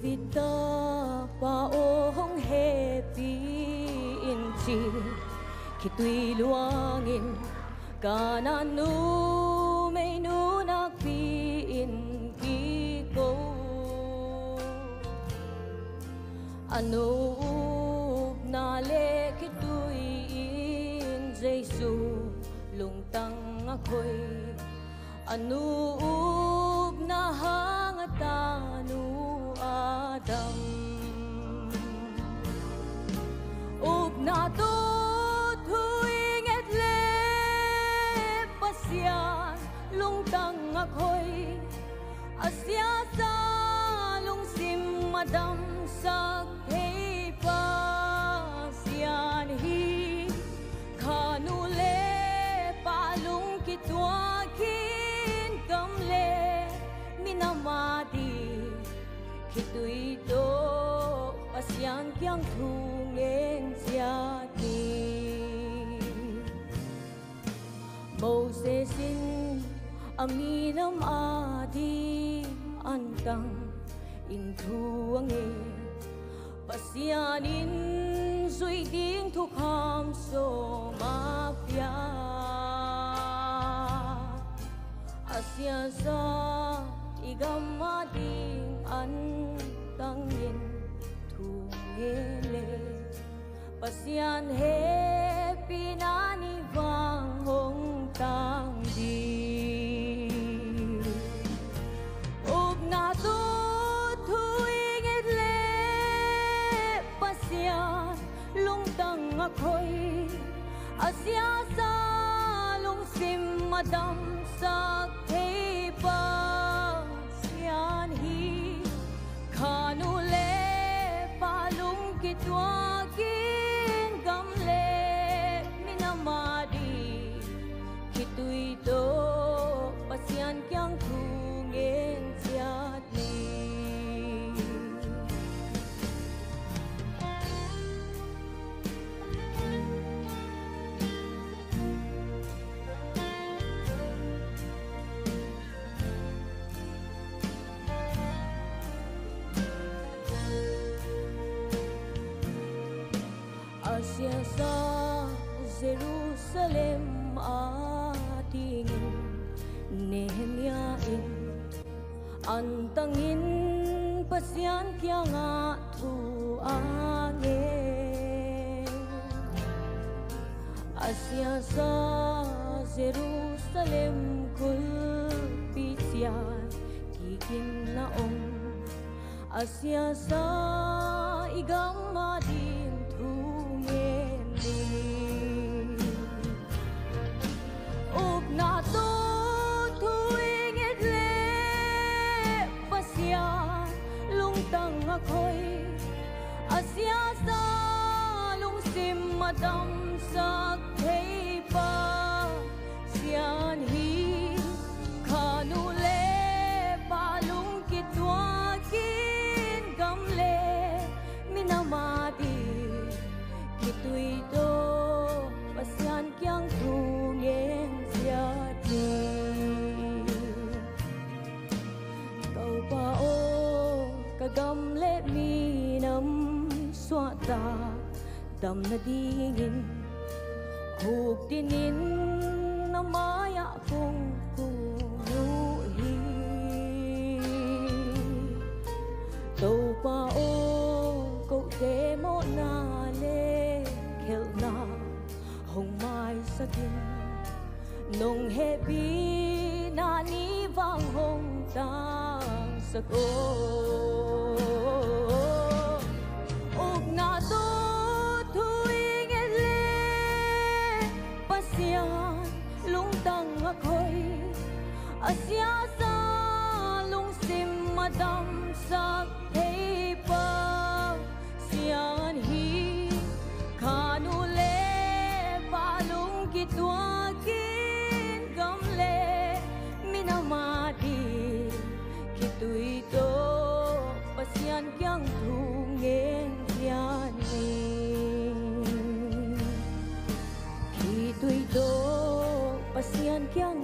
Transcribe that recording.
vita pa ohong happy inchi kitui luangin kananu may nunak piin kiko ano nale kitui in Jesu lungtang ako'y anuub na hangatanu Adam ub na tot huing etle pasya lungtang ako'y asya sa lungsim madam sa pa siyan hi kanule palung kitwakin kamle minamadi kitui do pasyan kyang thungen siati Mosesin aminam adi antang inthuange pasyanin suy ding thuk ham so mafia asya sa igam ading antangin thungele pasyan he pinani vang hong tang di ug na to lungtang ako'y asya sa lungsim madam sa pa siyan hi kanule palung kitwakin gamle minamadi kitui do pasyan kyang thungen siat ni asya sa Jerusalem atingin Nehemyain antangin pasyan kya nga tuangin asya sa Jerusalem kulpitsyan kikin naong asya sa igam madin ug na to tuwing etle pasya lungtang ako'y asya sa lungsim madam sa pa siyan hi kanule palung kitwakin gamle minamati kitui do pasyan kyang thungen siati kau pa o kagamle minam swata dam na dingin hug dinin na maya kong kunuhi kau pa o kau demo na khel na hong mai sa tin nong hebi na ni vang hong tang sa ko ug na to tuwing ele pasya lungtang ako'y asya sa lungsim madam sa pa siyan hi kanule palung kitwakin gamle minamadi kitui do pasyan kyang thungen siani kitui do pasyan kyang